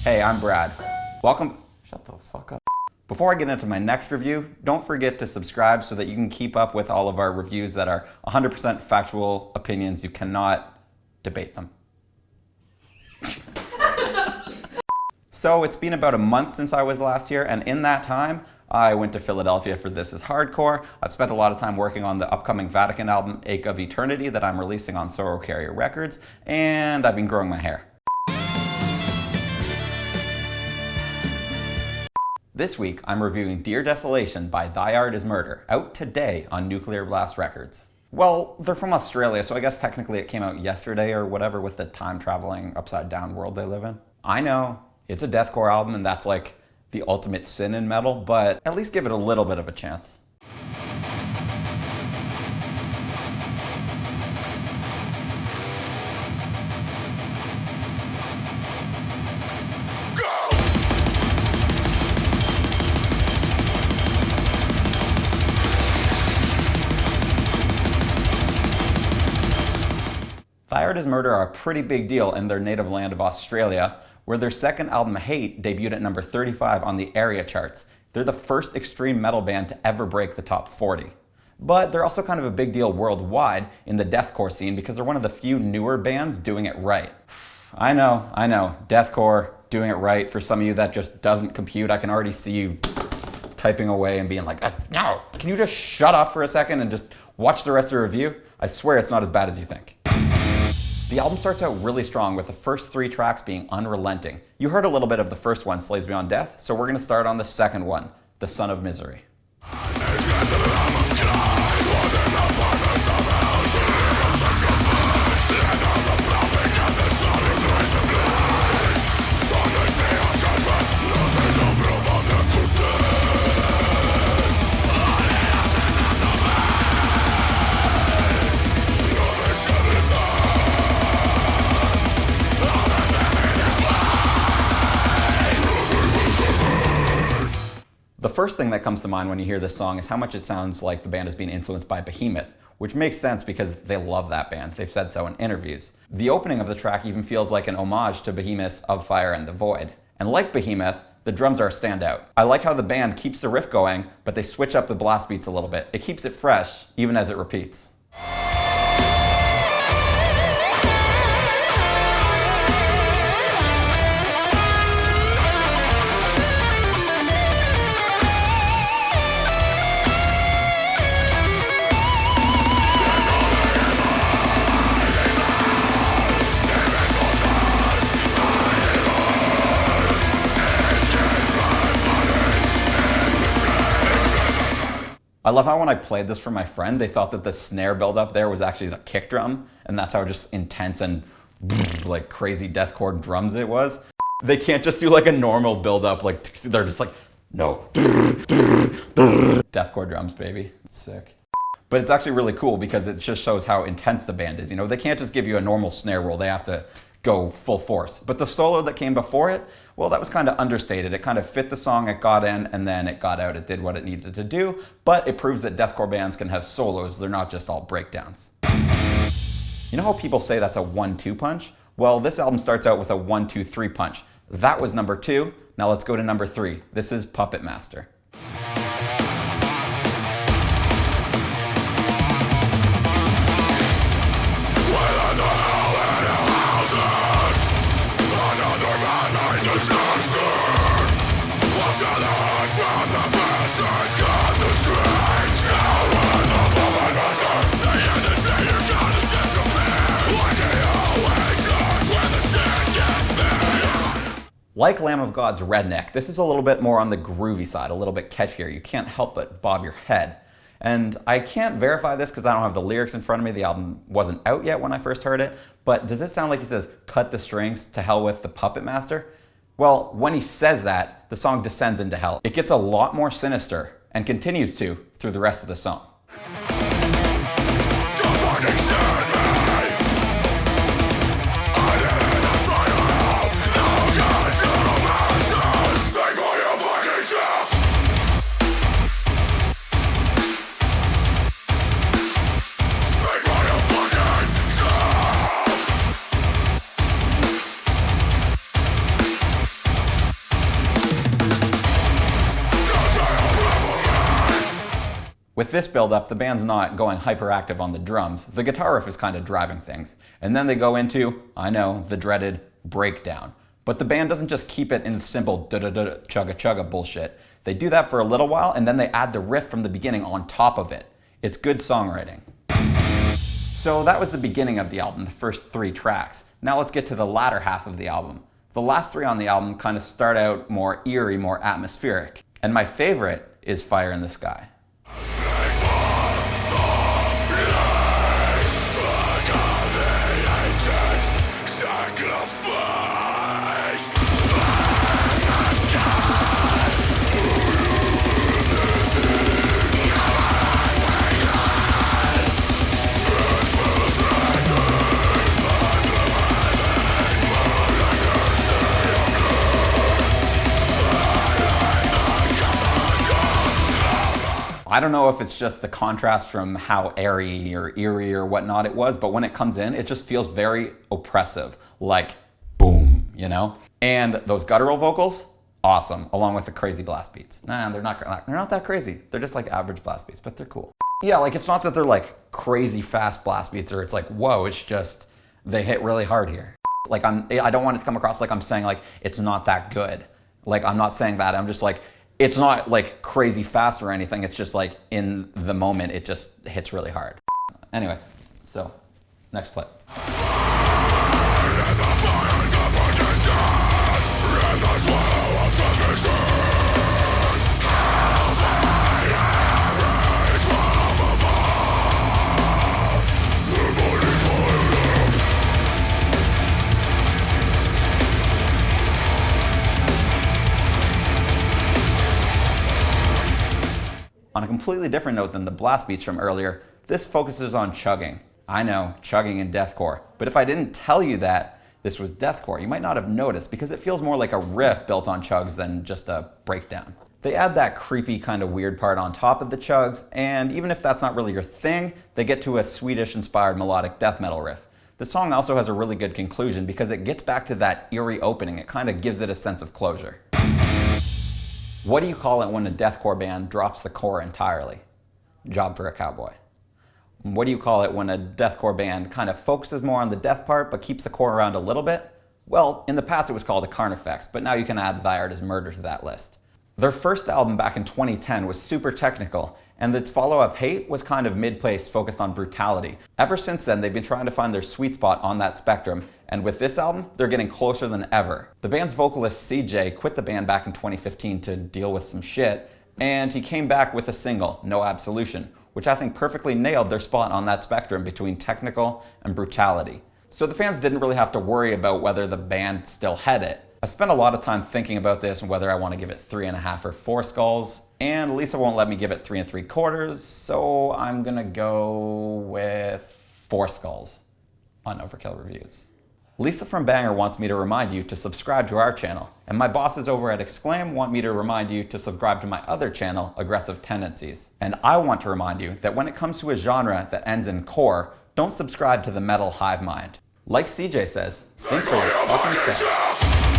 Hey, I'm Brad. Welcome. Shut the fuck up. Before I get into my next review, don't forget to subscribe so that you can keep up with all of our reviews that are 100% factual opinions. You cannot debate them. So it's been about a month since I was last here, and in that time, I went to Philadelphia for This Is Hardcore. I've spent a lot of time working on the upcoming Vatican album, Ache of Eternity, that I'm releasing on Sorrow Carrier Records, and I've been growing my hair. This week, I'm reviewing Dear Desolation by Thy Art Is Murder, out today on Nuclear Blast Records. Well, they're from Australia, so I guess technically it came out yesterday or whatever with the time-traveling, upside-down world they live in. I know, it's a deathcore album and that's like the ultimate sin in metal, but at least give it a little bit of a chance. Thy Art Is Murder are a pretty big deal in their native land of Australia, where their second album, Hate, debuted at number 35 on the area charts. They're the first extreme metal band to ever break the top 40. But they're also kind of a big deal worldwide in the deathcore scene because they're one of the few newer bands doing it right. I know, deathcore, doing it right. For some of you that just doesn't compute, I can already see you typing away and being like, no, can you just shut up for a second and just watch the rest of the review? I swear it's not as bad as you think. The album starts out really strong with the first 3 tracks being unrelenting. You heard a little bit of the first one, Slaves Beyond Death, so we're going to start on the second one, The Son of Misery. The first thing that comes to mind when you hear this song is how much it sounds like the band is being influenced by Behemoth, which makes sense because they love that band. They've said so in interviews. The opening of the track even feels like an homage to Behemoth's Of Fire and the Void. And like Behemoth, the drums are a standout. I like how the band keeps the riff going, but they switch up the blast beats a little bit. It keeps it fresh, even as it repeats. I love how when I played this for my friend, they thought that the snare buildup there was actually the kick drum, and that's how just intense and like crazy deathcore drums it was. They can't just do like a normal buildup, like they're just like, no. Deathcore drums, baby. It's sick. But it's actually really cool because it just shows how intense the band is. You know, they can't just give you a normal snare roll, they have to go full force. But the solo that came before it, well, that was kind of understated. It kind of fit the song, it got in, and then it got out. It did what it needed to do, but it proves that deathcore bands can have solos. They're not just all breakdowns. You know how people say that's a 1-2 punch? Well, this album starts out with a 1-2-3 punch. That was number 2. Now let's go to number 3. This is Puppet Master. Like Lamb of God's Redneck, this is a little bit more on the groovy side, a little bit catchier. You can't help but bob your head. And I can't verify this because I don't have the lyrics in front of me. The album wasn't out yet when I first heard it. But does it sound like he says, cut the strings, to hell with the Puppet Master? Well, when he says that, the song descends into hell. It gets a lot more sinister and continues to through the rest of the song. With this build-up, the band's not going hyperactive on the drums. The guitar riff is kind of driving things. And then they go into, I know, the dreaded breakdown. But the band doesn't just keep it in simple da-da-da chugga-chugga bullshit. They do that for a little while, and then they add the riff from the beginning on top of it. It's good songwriting. So that was the beginning of the album, the first 3 tracks. Now let's get to the latter half of the album. The last 3 on the album kind of start out more eerie, more atmospheric. And my favorite is Fire in the Sky. I don't know if it's just the contrast from how airy or eerie or whatnot it was, but when it comes in, it just feels very oppressive, like boom, you know? And those guttural vocals, awesome, along with the crazy blast beats. Nah, they're not that crazy. They're just like average blast beats, but they're cool. Yeah, like it's not that they're like crazy fast blast beats or it's like, whoa, it's just, they hit really hard here. Like I don't want it to come across like I'm saying like, it's not that good. Like I'm not saying that, I'm just like, it's not like crazy fast or anything. It's just like in the moment, it just hits really hard. Anyway, so next clip. On a completely different note than the blast beats from earlier, this focuses on chugging. I know, chugging in deathcore, but if I didn't tell you that this was deathcore, you might not have noticed because it feels more like a riff built on chugs than just a breakdown. They add that creepy kind of weird part on top of the chugs, and even if that's not really your thing, they get to a Swedish-inspired melodic death metal riff. The song also has a really good conclusion because it gets back to that eerie opening. It kind of gives it a sense of closure. What do you call it when a deathcore band drops the core entirely? Job for a cowboy. What do you call it when a deathcore band kind of focuses more on the death part but keeps the core around a little bit? Well, in the past it was called a carnifex, but now you can add Thy Art Is Murder to that list. Their first album back in 2010 was super technical, and its follow-up Hate was kind of mid-place, focused on brutality. Ever since then, they've been trying to find their sweet spot on that spectrum, and with this album, they're getting closer than ever. The band's vocalist CJ quit the band back in 2015 to deal with some shit, and he came back with a single, No Absolution, which I think perfectly nailed their spot on that spectrum between technical and brutality. So the fans didn't really have to worry about whether the band still had it. I spent a lot of time thinking about this and whether I want to give it 3.5 or 4 skulls, and Lisa won't let me give it 3 3/4, so I'm gonna go with 4 skulls on Overkill Reviews. Lisa from Banger wants me to remind you to subscribe to our channel, and my bosses over at Exclaim want me to remind you to subscribe to my other channel, Aggressive Tendencies. And I want to remind you that when it comes to a genre that ends in core, don't subscribe to the metal hive mind. Like CJ says, think for your fucking self.